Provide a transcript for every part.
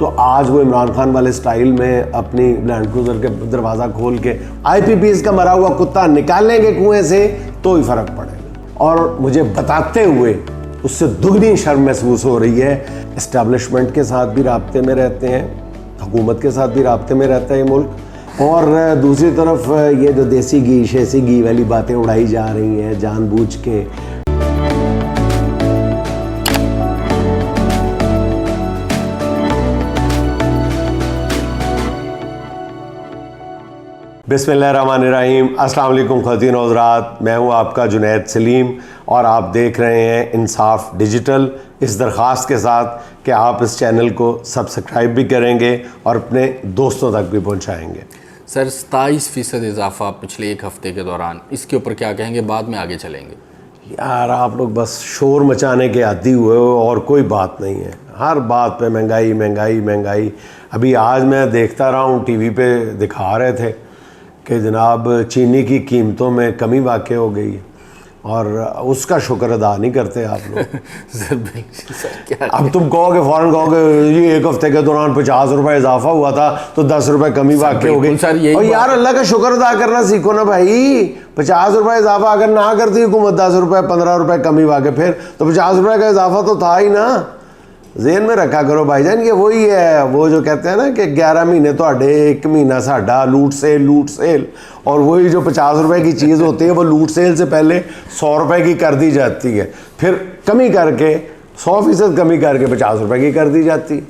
तो आज वो इमरान खान वाले स्टाइल में अपनी लैंड क्रूजर के दरवाज़ा खोल के IPPs का मरा हुआ कुत्ता निकालेंगे कुएं से तो ही फ़र्क पड़ेगा। और मुझे बताते हुए उससे दुगनी शर्म महसूस हो रही है। इस्टेब्लिशमेंट के साथ भी राब्ते में रहते हैं, हुकूमत के साथ भी राब्ते में रहता है ये मुल्क, और दूसरी तरफ ये जो देसी घी शेसी घी वाली बातें उड़ाई जा रही हैं जानबूझ के। बिस्मिल्लाहिर्रहमानिर्रहीम, अस्सलाम वालेकुम ख़वातीन और हज़रात, मैं हूँ आपका जुनैद सलीम और आप देख रहे हैं इंसाफ डिजिटल। इस दरख्वास्त के साथ कि आप इस चैनल को सब्सक्राइब भी करेंगे और अपने दोस्तों तक भी पहुँचाएँगे। सर 27% इजाफा पिछले एक हफ़्ते के दौरान, इसके ऊपर क्या कहेंगे? बाद में आगे चलेंगे। यार आप लोग बस शोर मचाने के आदी हुए हो और कोई बात नहीं है। हर बात पे महंगाई महंगाई महंगाई। अभी आज मैं देखता रहा हूँ टीवी पे दिखा रहे थे कि जनाब चीनी की कीमतों में कमी वाक़ई हो गई है और उसका शुक्र अदा नहीं करते आप लोग। क्या अब तुम कहोगे फ़ौरन कहोगे ये एक हफ्ते के दौरान 50 रुपये इजाफा हुआ था तो 10 रुपये कमी वाक़ई हो गई। और यार अल्लाह का शुक्र अदा करना सीखो ना भाई। 50 रुपये इजाफा अगर ना करती हुकूमत 10 रुपये 15 रुपये कमी वाक़ई फिर तो 50 रुपये का इजाफा तो था ही ना। जेहन में रखा करो भाईजान, ये वही है वो जो कहते हैं ना कि 11 महीने तो 1 महीना साडा लूट सेल। और वही जो 50 रुपये की चीज़ होती है वो लूट सेल से पहले 100 रुपये की कर दी जाती है, फिर कमी करके 100% कमी करके 50 रुपये की कर दी जाती है।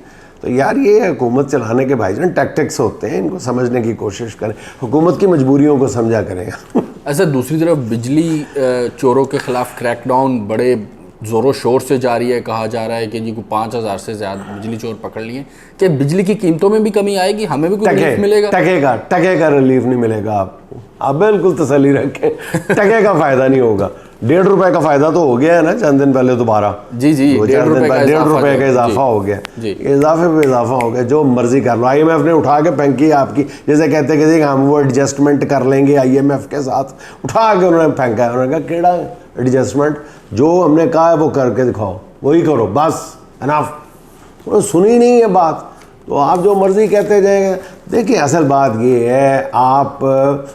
तो यार ये हुकूमत चलाने के भाईजान टैक्टिक्स होते हैं, इनको समझने की कोशिश करें, हुकूमत की मजबूरियों को समझा करें। अच्छा, दूसरी तरफ बिजली चोरों के ख़िलाफ़ क्रैकडाउन बड़े ज़ोरों शोर से जारी है। कहा जा रहा है कि जी को 5000 से ज़्यादा बिजली चोर पकड़ लिए। क्या बिजली की कीमतों में भी कमी आएगी? हमें भी कोई रिलीफ मिलेगा? टके का रिलीफ नहीं मिलेगा आपको। आप बिल्कुल तसल्ली रखें, टके का फ़ायदा नहीं होगा। 1.5 रुपये का फ़ायदा तो हो गया है ना चंद दिन पहले दोबारा। जी 1.5 रुपये का इजाफा हो गया। इजाफे पे इजाफा हो गया, जो मर्जी कर लो। IMF ने उठा के फेंकी आपकी, जैसे कहते कि हम वो एडजस्टमेंट कर लेंगे IMF के साथ, उठा के उन्होंने फेंका। उन्होंने कहा केड़ा एडजस्टमेंट, जो हमने कहा है वो करके दिखाओ, वही करो बस, अनफ। उन्होंने सुनी नहीं है बात, तो आप जो मर्जी कहते जाएंगे। देखिए असल बात ये है, आप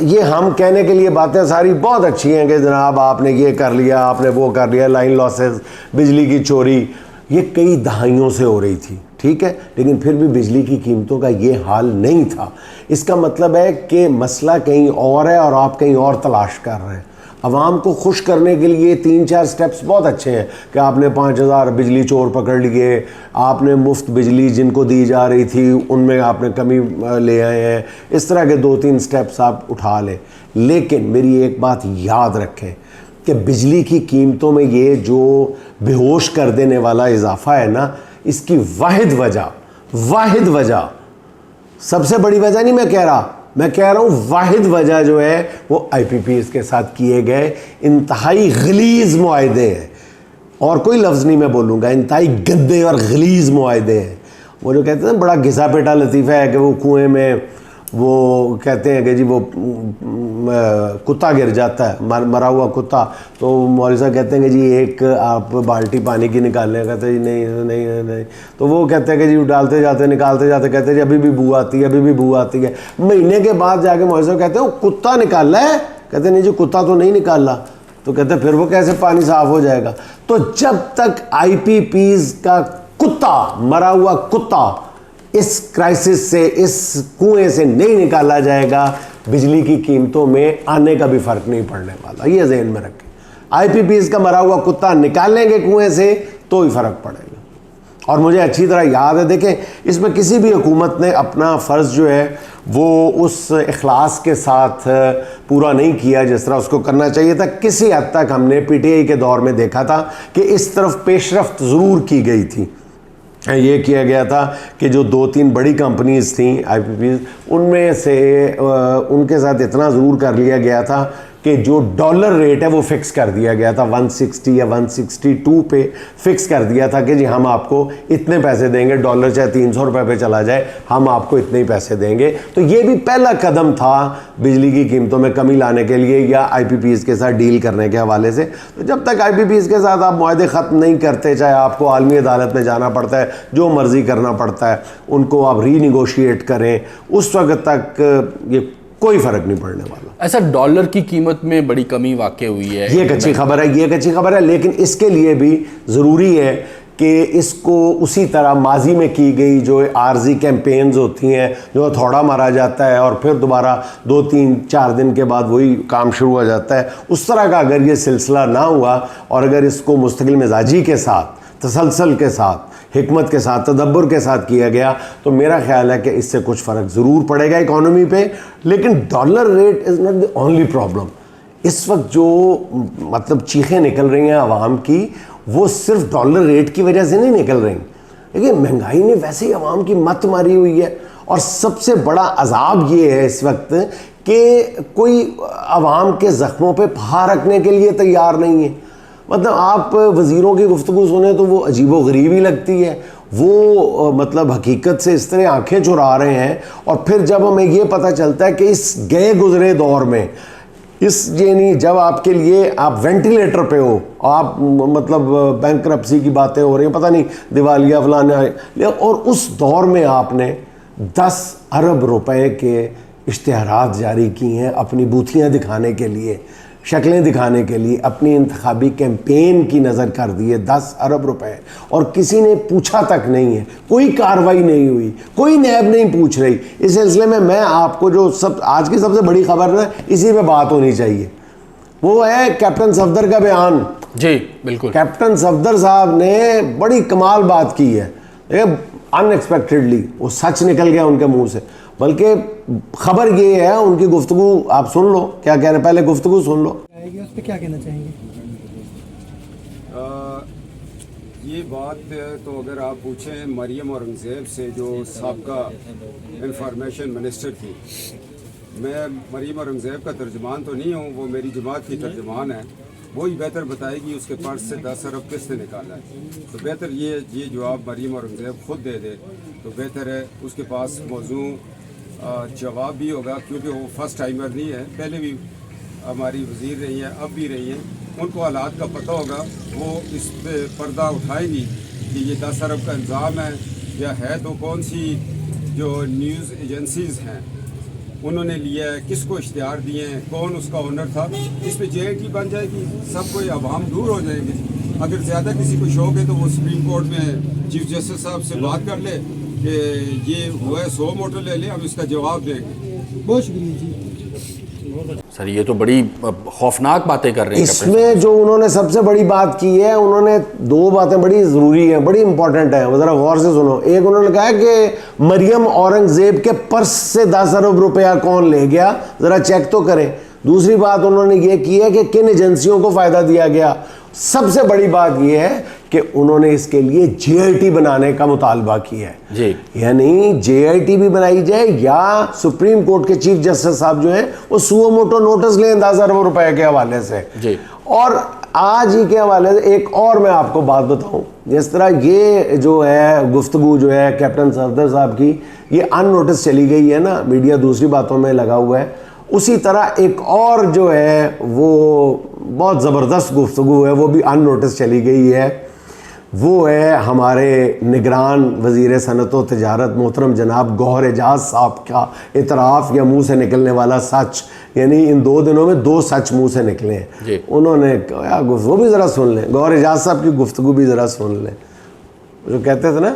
ये हम कहने के लिए बातें सारी बहुत अच्छी हैं कि जनाब आपने ये कर लिया, आपने वो कर लिया, लाइन लॉसेस, बिजली की चोरी, ये कई दहाइयों से हो रही थी, ठीक है, लेकिन फिर भी बिजली की कीमतों का ये हाल नहीं था। इसका मतलब है कि मसला कहीं और है और आप कहीं और तलाश कर रहे हैं। अवाम को खुश करने के लिए 3-4 स्टेप्स बहुत अच्छे हैं कि आपने 5000 बिजली चोर पकड़ लिए, आपने मुफ्त बिजली जिनको दी जा रही थी उनमें आपने कमी ले आए हैं। इस तरह के 2-3 स्टेप्स आप उठा लें, लेकिन मेरी एक बात याद रखें कि बिजली की कीमतों में ये जो बेहोश कर देने वाला इजाफा है ना, इसकी वाहिद वजह सबसे बड़ी वजह नहीं मैं कह रहा हूँ वाहिद वजह जो है वो IPPs के साथ किए गए इंतहाई गलीज़ मुआहदे हैं। और कोई लफ्ज़ नहीं मैं बोलूँगा, इंतहाई गंदे और गलीज़ मुआहदे हैं। वो जो कहते हैं बड़ा घिसा पेटा लतीफ़ा है कि वो कुएं में वो कहते हैं कि जी वो कुत्ता गिर जाता है, मरा हुआ कुत्ता, तो मौलवी साहब कहते हैं कि जी एक आप बाल्टी पानी की निकालने, कहते हैं जी नहीं। तो वो कहते हैं कि जी डालते जाते निकालते जाते, कहते हैं जी अभी भी बू आती है। महीने के बाद जाके मौलवी साहब कहते हैं वो कुत्ता निकाला है, कहते नहीं जी कुत्ता तो नहीं निकाला। तो कहते हैं फिर वो कैसे पानी साफ़ हो जाएगा? तो जब तक IPPs का कुत्ता, मरा हुआ कुत्ता इस क्राइसिस से, इस कुएं से नहीं निकाला जाएगा, बिजली की कीमतों में आने का भी फ़र्क नहीं पड़ने वाला। ये ज़हन में रखें। IPPs का मरा हुआ कुत्ता निकालेंगे कुएं से तो ही फ़र्क पड़ेगा। और मुझे अच्छी तरह याद है, देखें इसमें किसी भी हुकूमत ने अपना फ़र्ज़ जो है वो उस इखलास के साथ पूरा नहीं किया जिस तरह उसको करना चाहिए था। किसी हद तक हमने PTI के दौर में देखा था कि इस तरफ पेशरफ्त ज़रूर की गई थी। ये किया गया था कि जो 2-3 बड़ी कंपनीज़ थी IPPs, उनमें से उनके साथ इतना ज़रूर कर लिया गया था कि जो डॉलर रेट है वो फिक्स कर दिया गया था 160 या 162 पे फिक्स कर दिया था कि जी हम आपको इतने पैसे देंगे, डॉलर चाहे 300 रुपये पे चला जाए हम आपको इतने ही पैसे देंगे। तो ये भी पहला कदम था बिजली की कीमतों में कमी लाने के लिए या IPPs के साथ डील करने के हवाले से। तो जब तक IPPs के साथ आप मुआहदे ख़त्म नहीं करते, चाहे आपको आलमी अदालत में जाना पड़ता है, जो मर्ज़ी करना पड़ता है, उनको आप रीनिगोशिएट करें, उस वक्त तक ये कोई फ़र्क नहीं पड़ने वाला। ऐसा डॉलर की कीमत में बड़ी कमी वाक़ई हुई है, ये एक अच्छी खबर है, ये एक अच्छी खबर है, लेकिन इसके लिए भी ज़रूरी है कि इसको उसी तरह माजी में की गई जो आर्जी कैंपेन्स होती हैं, जो थोड़ा मारा जाता है और फिर दोबारा 2-3-4 दिन के बाद वही काम शुरू हो जाता है, उस तरह का अगर ये सिलसिला ना हुआ और अगर इसको मुस्तकिल मिजाजी के साथ, तसलसल के साथ, हिकमत के साथ, तदब्बर के साथ किया गया, तो मेरा ख्याल है कि इससे कुछ फ़र्क ज़रूर पड़ेगा इकॉनमी पे। लेकिन dollar rate is not the only problem. इस वक्त जो मतलब चीखें निकल रही हैं आवाम की, वो सिर्फ डॉलर रेट की वजह से नहीं निकल रही। देखिए, महंगाई ने वैसे ही आवाम की मत मारी हुई है और सबसे बड़ा अजाब ये है इस वक्त कि कोई आवाम के ज़ख्मों पे फहा रखने के लिए तैयार नहीं है। मतलब आप वज़ीरों की गुफ्तगू सुने तो वो अजीबो-गरीब ही लगती है। वो मतलब हकीकत से इस तरह आंखें चुरा रहे हैं और फिर जब हमें ये पता चलता है कि इस गए गुजरे दौर में ये नहीं, जब आपके लिए आप वेंटिलेटर पे हो, आप मतलब बैंकरप्सी की बातें हो रही हैं, पता नहीं दिवालिया फलाना, और उस दौर में आपने 10 अरब रुपए के इश्तिहारात जारी किए हैं अपनी बूथियाँ दिखाने के लिए, शक्लें दिखाने के लिए, अपनी इंतखाबी कैंपेन की नज़र कर दी है 10 अरब रुपए, और किसी ने पूछा तक नहीं है, कोई कार्रवाई नहीं हुई, कोई नैब नहीं पूछ रही। इस सिलसिले में मैं आपको जो आज की सबसे बड़ी खबर है, इसी पे बात होनी चाहिए, वो है कैप्टन सफदर का बयान। जी बिल्कुल, कैप्टन सफदर साहब ने बड़ी कमाल बात की है, अनएक्सपेक्टेडली वो सच निकल गया उनके मुंह से। बल्कि खबर ये है, उनकी गुफ्तगू आप सुन लो, क्या कह रहे हैं, पहले गुफ्तगू सुन लो। उस पर क्या कहना चाहेंगे? ये बात तो अगर आप पूछें मरियम औरंगज़ेब से, जो साबका इंफॉर्मेशन मिनिस्टर थी, मैं मरियम औरंगज़ेब का तर्जमान तो नहीं हूँ, वो मेरी जमात की तर्जमान है, वही बेहतर बताएगी उसके पर्स से 10 अरब किसने निकाला है। तो बेहतर ये जवाब मरियम औरंगज़ेब खुद दे दे तो बेहतर है, उसके पास मौजू जवाब भी होगा, क्योंकि वो फर्स्ट टाइमर नहीं है, पहले भी हमारी वज़ीर रही हैं, अब भी रही हैं, उनको हालात का पता होगा, वो इस पे पर्दा उठाएंगी कि ये 10 अरब का इल्ज़ाम है या है तो कौन सी जो न्यूज़ एजेंसीज़ हैं उन्होंने लिया है, किसको इश्तिहार दिए हैं, कौन उसका ओनर था। इस पर JIT बन जाएगी, सब कोई अवाम दूर हो जाएंगे। अगर ज़्यादा किसी को शौक है तो वो सुप्रीम कोर्ट में चीफ जस्टिस साहब से बात कर ले कि ये हुआ है, 100 मोटर ले ले, हम इसका जवाब देंगे। बहुत शुक्रिया जी। सर, ये तो बड़ी खौफनाक बातें कर रहे हैं। इसमें जो उन्होंने सबसे बड़ी बात की है, उन्होंने 2 बातें बड़ी ज़रूरी हैं, बड़ी इंपॉर्टेंट है, वो ज़रा गौर से सुनो। एक, उन्होंने कहा कि मरियम औरंगज़ेब के पर्स से 10 अरब रुपया कौन ले गया, ज़रा चेक तो करें। दूसरी बात उन्होंने ये की है कि किन एजेंसियों को फ़ायदा दिया गया। सबसे बड़ी बात यह है कि उन्होंने इसके लिए JIT बनाने का मुतालबा किया है जी, यानी JIT भी बनाई जाए या सुप्रीम कोर्ट के चीफ जस्टिस साहब जो हैं वो सुओ मोटो नोटिस लें 10 अरब रुपए के हवाले से जी। और आज ही के हवाले से एक और मैं आपको बात बताऊं, जिस तरह ये जो है गुफ्तगू जो है कैप्टन सफदर साहब की, ये अननोटिस चली गई है ना, मीडिया दूसरी बातों में लगा हुआ है, उसी तरह एक और जो है वो बहुत ज़बरदस्त गुफ्तगू है, वो भी अननोटिस चली गई है। वो है हमारे निगरान वज़ीर सनत व तिजारत मोहतरम जनाब गौहर एजाज साहब का इतराफ़ या मुँह से निकलने वाला सच, यानी इन 2 दिनों में 2 सच मुँह से निकले हैं। उन्होंने वो भी ज़रा सुन लें, गौहर एजाज साहब की गुफ्तगू भी ज़रा सुन लें। जो कहते थे ना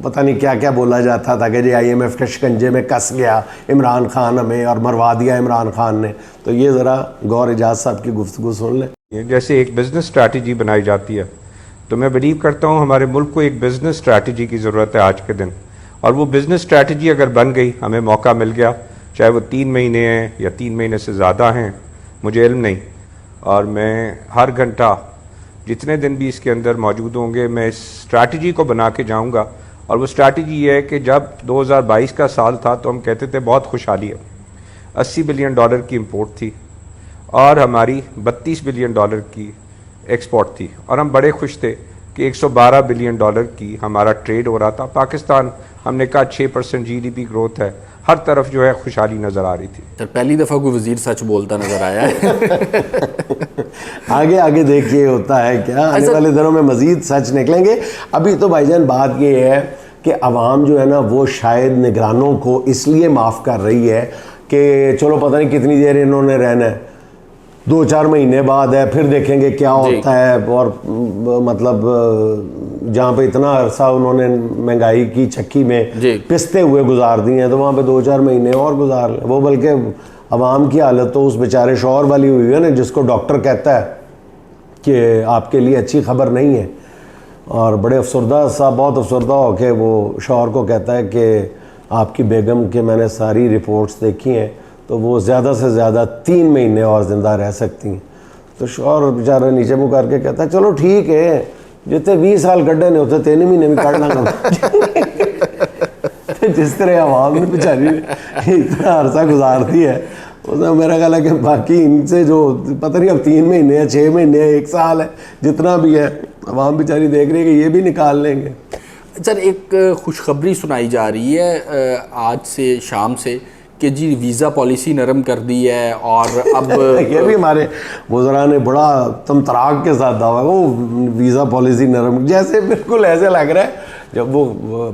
पता नहीं क्या क्या बोला जाता था कि जी IMF के शिकंजे में कस गया इमरान खान हमें और मरवा दिया इमरान खान ने, तो ये ज़रा गौहर एजाज साहब की गुफ्तगू सुन लें। जैसे एक बिज़नेस स्ट्रैटेजी बनाई जाती है, तो मैं बिलीव करता हूँ हमारे मुल्क को एक बिज़नेस स्ट्रैटेजी की ज़रूरत है आज के दिन, और वो बिज़नेस स्ट्रैटेजी अगर बन गई, हमें मौका मिल गया, चाहे वो 3 महीने हैं या 3 महीने से ज़्यादा हैं, मुझे इल्म नहीं, और मैं हर घंटा जितने दिन भी इसके अंदर मौजूद होंगे मैं इस स्ट्रैटेजी को बना के जाऊँगा। और वो स्ट्रैटेजी ये है कि जब 2022 का साल था तो हम कहते थे बहुत खुशहाली है, $80 बिलियन की इंपोर्ट थी और हमारी $32 बिलियन की एक्सपोर्ट थी, और हम बड़े खुश थे कि $112 बिलियन की हमारा ट्रेड हो रहा था। पाकिस्तान, हमने कहा 6% GDP ग्रोथ है, हर तरफ जो है खुशहाली नज़र आ रही थी। सर पहली दफ़ा कोई वजीर सच बोलता नज़र आया है। आगे आगे देखिए होता है क्या, आने वाले दिनों में मजीद सच निकलेंगे। अभी तो भाईजान बात ये है कि अवाम जो है ना वो शायद निगरानों को इसलिए माफ़ कर रही है कि चलो पता नहीं कितनी देर इन्होंने रहना है, 2-4 महीने बाद है, फिर देखेंगे क्या होता है। और मतलब जहाँ पे इतना अरसा उन्होंने महंगाई की चक्की में पिसते हुए गुजार दिए हैं, तो वहाँ पे 2-4 महीने और गुजार लें वो। बल्कि अवाम की हालत तो उस बेचारे शौहर वाली हुई है ना, जिसको डॉक्टर कहता है कि आपके लिए अच्छी खबर नहीं है, और बड़े अफसरदा सा, बहुत अफसरदा हो के वो शौहर को कहता है कि आपकी बेगम के मैंने सारी रिपोर्ट्स देखी हैं, तो वो ज़्यादा से ज़्यादा 3 महीने और ज़िंदा रह सकती हैं। तो शौहर बेचारा नीचे मुँह करके कहता है चलो ठीक है, जितने 20 साल कड्ढे ने उतने 3 महीने भी काट लांगा। जिस तरह आवाम ने बेचारी इतना अरसा गुजार दी है, उसमें मेरा ख्याल है कि बाकी इनसे जो पता नहीं अब 3 महीने या 6 महीने या 1 साल है, जितना भी है आवाम बेचारी देख रही है कि ये भी निकाल लेंगे। सर एक खुशखबरी सुनाई जा रही है आज से शाम से कि जी वीज़ा पॉलिसी नरम कर दी है, और अब ये भी हमारे वज़रा ने बड़ा तमतराक के साथ दावा, वो वीज़ा पॉलिसी नरम, जैसे बिल्कुल ऐसे लग रहा है जब वो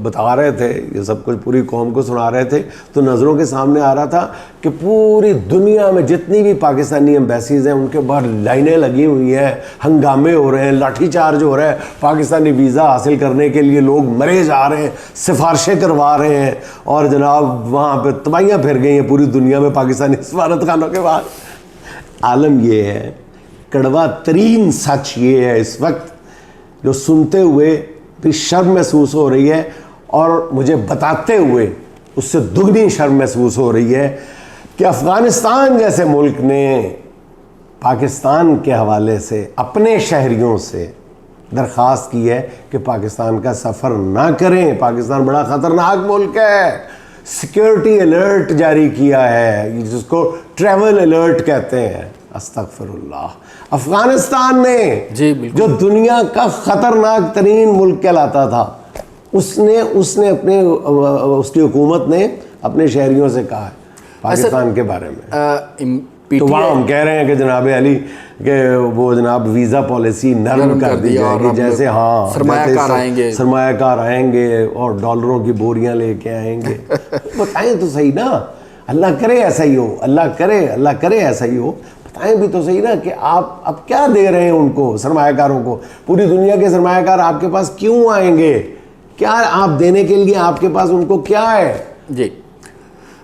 बता रहे थे ये सब कुछ पूरी कौम को सुना रहे थे, तो नज़रों के सामने आ रहा था कि पूरी दुनिया में जितनी भी पाकिस्तानी एम्बेसीज़ हैं उनके बाहर लाइनें लगी हुई हैं, हंगामे हो रहे हैं, लाठीचार्ज हो रहा है, पाकिस्तानी वीज़ा हासिल करने के लिए लोग मरे जा रहे हैं, सिफारिशें करवा रहे हैं, और जनाब वहाँ पर तबाहियाँ फिर गई हैं पूरी दुनिया में पाकिस्तानी सफारत खानों के बाद। आलम ये है, कड़वा तरीन सच ये है इस वक्त, जो सुनते हुए भी शर्म महसूस हो रही है, और मुझे बताते हुए उससे दुगनी शर्म महसूस हो रही है कि अफ़गानिस्तान जैसे मुल्क ने पाकिस्तान के हवाले से अपने शहरियों से दरख्वास्त की है कि पाकिस्तान का सफ़र ना करें, पाकिस्तान बड़ा ख़तरनाक मुल्क है, सिक्योरिटी अलर्ट जारी किया है जिसको ट्रैवल अलर्ट कहते हैं। अस्तगफिरुल्लाह, अफ़गानिस्तान ने जो दुनिया का ख़तरनाक तरीन मुल्क कहलाता था, उसने अपने उसकी हुकूमत ने अपने शहरियों से कहा है पाकिस्तान के बारे में। तो वहाँ हम कह रहे हैं कि जनाब अली के वो जनाब वीज़ा पॉलिसी नरम कर दी जाएगी, जैसे हाँ सरमायाकार आएंगे और डॉलरों की बोरियां लेके आएंगे। बताएं तो सही ना, अल्लाह करे ऐसा ही हो, अल्लाह करे ऐसा ही हो। बताएं भी तो सही ना कि आप अब क्या दे रहे हैं उनको, सरमायाकारों को। पूरी दुनिया के सरमायाकार आपके पास क्यों आएंगे, क्या आप देने के लिए आपके पास उनको क्या है? जी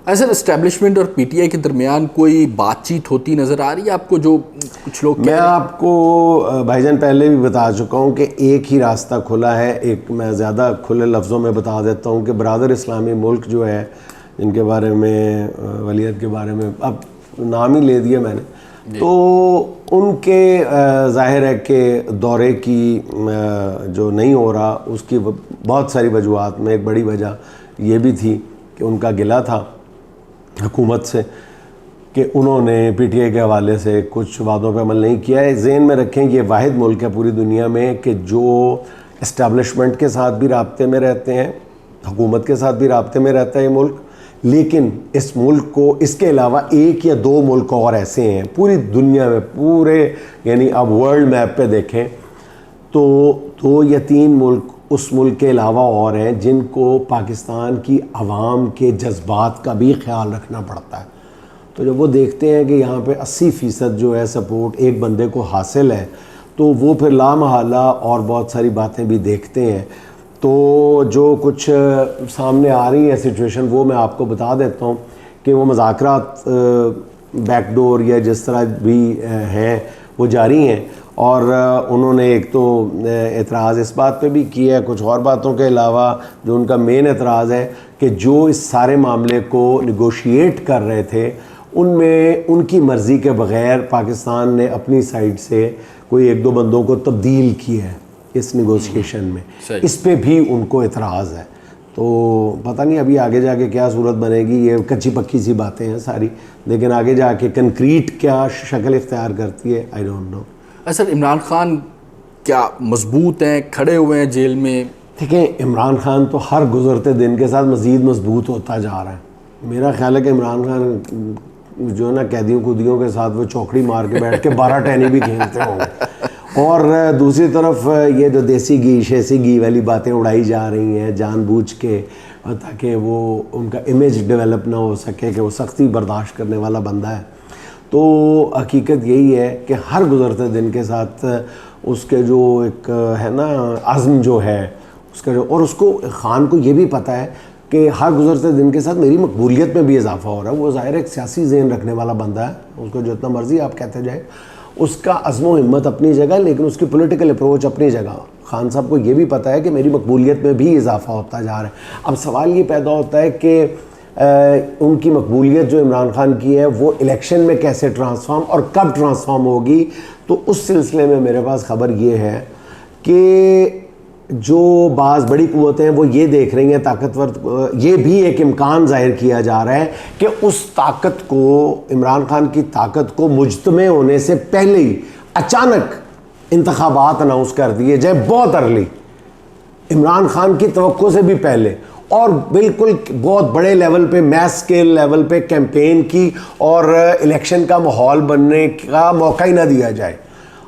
सर, एस्टेब्लिशमेंट और पीटीआई के दरमियान कोई बातचीत होती नज़र आ रही है आपको? जो कुछ लोग मैं आपको भाईजान पहले भी बता चुका हूँ कि एक ही रास्ता खुला है। एक मैं ज़्यादा खुले लफ्ज़ों में बता देता हूँ कि बरादर इस्लामी मुल्क जो है, जिनके बारे में वलीयत के बारे में अब नाम ही ले दिया मैंने, तो उनके ज़ाहिर है कि दौरे की जो नहीं हो रहा उसकी बहुत सारी वजूहात में एक बड़ी वजह ये भी थी कि उनका गिला था हुकूमत से कि उन्होंने पीटीआई के हवाले से कुछ वादों पर अमल नहीं किया है। ज़हन में रखें कि ये वाहिद मुल्क है पूरी दुनिया में कि जो इस्टेब्लिशमेंट के साथ भी राब्ते में रहते हैं, हुकूमत के साथ भी राब्ते में रहता है ये मुल्क। लेकिन इस मुल्क को इसके अलावा 1 या 2 मुल्क और ऐसे हैं पूरी दुनिया में, पूरे यानी अब वर्ल्ड मैप पे देखें तो 2 या 3 मुल्क उस मुल्क के अलावा और हैं जिनको पाकिस्तान की आवाम के जज्बात का भी ख्याल रखना पड़ता है। तो जब वो देखते हैं कि यहाँ पे 80% जो है सपोर्ट एक बंदे को हासिल है, तो वो फिर लामहला और बहुत सारी बातें भी देखते हैं। तो जो कुछ सामने आ रही है सिचुएशन, वो मैं आपको बता देता हूँ कि वो मुज़ाकरात बैकडोर या जिस तरह भी हैं वो जारी हैं। और उन्होंने एक तो एतराज़ इस बात पे भी किया है, कुछ और बातों के अलावा जो उनका मेन एतराज़ है कि जो इस सारे मामले को निगोशिएट कर रहे थे उनमें उनकी मर्ज़ी के बग़ैर पाकिस्तान ने अपनी साइड से कोई 1-2 बंदों को तब्दील किया है इस निगोशिएशन में। इस पे भी उनको एतराज़ है। तो पता नहीं अभी आगे जाके क्या सूरत बनेगी, ये कच्ची पक्की सी बातें हैं सारी, लेकिन आगे जाके कंक्रीट क्या शक्ल इख्तियार करती है I don't know. Sir Imran Khan क्या मजबूत हैं, खड़े हुए हैं जेल में? देखें, इमरान खान तो हर गुजरते दिन के साथ मज़ीद मजबूत होता जा रहा है। मेरा ख्याल है कि इमरान खान जो है ना कैदियों कुदियों के साथ वो चौकड़ी मार के बैठ के 12 टहनी भी खेलते होंगे। और दूसरी तरफ ये जो देसी घी शेसी घी वाली बातें उड़ाई जा रही हैं जानबूझ के, ताकि वो उनका इमेज डेवलप ना हो सके कि वो सख्ती बर्दाश्त करने वाला बंदा है। तो हकीकत यही है कि हर गुजरते दिन के साथ उसके जो एक है ना अज़्म जो है उसका जो, और उसको खान को ये भी पता है कि हर गुजरते दिन के साथ मेरी मकबूलियत में भी इजाफा हो रहा है। वो ज़ाहिर एक सियासी ज़हन रखने वाला बंदा है, उसको जितना मर्ज़ी आप कहते जाए, उसका अज़्म हिम्मत अपनी जगह, लेकिन उसकी पॉलिटिकल अप्रोच अपनी जगह। खान साहब को ये भी पता है कि मेरी मकबूलियत में भी इजाफा होता जा रहा है। अब सवाल ये पैदा होता है कि उनकी मकबूलियत जो इमरान खान की है वो इलेक्शन में कैसे ट्रांसफॉर्म और कब ट्रांसफॉर्म होगी। तो उस सिलसिले में मेरे पास ख़बर ये है कि जो बाज़ बड़ी कुव्वतें हैं वो ये देख रही हैं ताकतवर, ये भी एक इम्कान ज़ाहिर किया जा रहा है कि उस ताकत को, इमरान खान की ताकत को मुज्तमे होने से पहले ही अचानक इंतखाबात अनाउंस कर दिए जाए, बहुत अर्ली, इमरान खान की तवक्को से भी पहले, और बिल्कुल बहुत बड़े लेवल पे, मैस स्केल लेवल पे कैंपेन की और इलेक्शन का माहौल बनने का मौका ही ना दिया जाए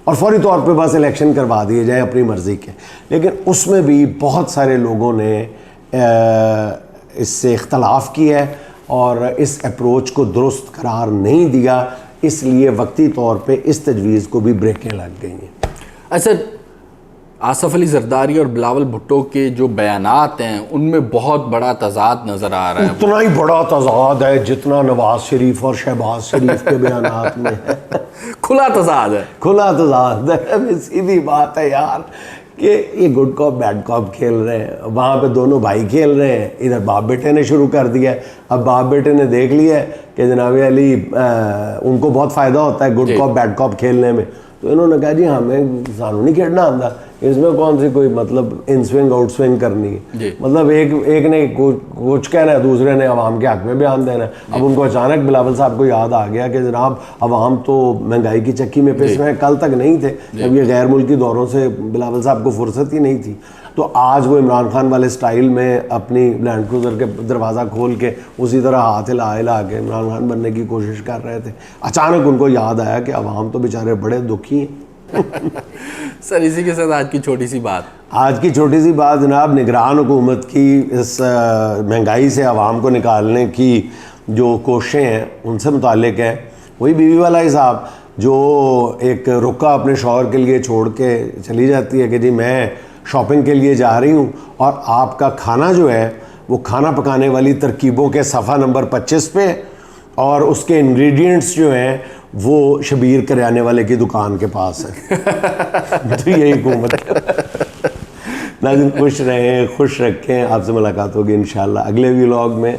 और फौरी तौर पे बस इलेक्शन करवा दिए जाए अपनी मर्ज़ी के। लेकिन उसमें भी बहुत सारे लोगों ने इससे इख्तलाफ किया है और इस अप्रोच को दुरुस्त करार नहीं दिया, इसलिए वक्ती तौर पे इस तजवीज़ को भी ब्रेकें लग गई हैं। अच्छा, आसफ़ अली ज़रदारी और बिलावल भुट्टो के जो बयानात हैं उनमें बहुत बड़ा तज़ाद नज़र आ रहा है। उतना ही बड़ा तज़ाद है जितना नवाज शरीफ और शहबाज शरीफ के बयानात में है। खुला तज़ाद है, खुला तज़ाद है। सीधी बात है यार कि ये गुड कॉप बैड कॉप खेल रहे हैं, वहाँ पे दोनों भाई खेल रहे हैं, इधर बाप बेटे ने शुरू कर दिया है। अब बाप बेटे ने देख लिया है कि जनाब अली उनको बहुत फ़ायदा होता है गुड कॉप बैड कॉप खेलने में, तो इन्होंने कहा जी हमें सानू नहीं खेलना आंदा, इसमें कौन सी कोई मतलब इन स्विंग आउट स्विंग करनी है। मतलब एक ने कुछ कहना है, दूसरे ने अवाम के हक में बयान देना है। अब उनको अचानक बिलावल साहब को याद आ गया कि जनाब अवाम तो महंगाई की चक्की में पिस रहे हैं, कल तक नहीं थे, जब ये गैर मुल्की दौरों से बिलावल साहब को फुर्सत ही नहीं थी। तो आज वो इमरान खान वाले स्टाइल में अपनी लैंड क्रूज़र के दरवाज़ा खोल के उसी तरह हाथ हिला के इमरान खान बनने की कोशिश कर रहे थे। अचानक उनको याद आया कि अवाम तो बेचारे बड़े दुखी हैं। सर इसी के साथ आज की छोटी सी बात जनाब, निगरान हुकूमत की इस महंगाई से आवाम को निकालने की जो कोशिशें हैं उनसे मुतालिक है। वही बीवी वाला हिसाब जो एक रुका अपने शौहर के लिए छोड़ के चली जाती है कि जी मैं शॉपिंग के लिए जा रही हूँ, और आपका खाना जो है वो खाना पकाने वाली तरकीबों के सफ़ा नंबर 25 पे, और उसके इंग्रेडिएंट्स जो हैं वो शबीर करियाने वाले की दुकान के पास है। तो यही हुकूमत है। नाज़रीन खुश रहें, खुश रखें। आपसे मुलाकात होगी इंशाअल्लाह अगले व्लॉग में।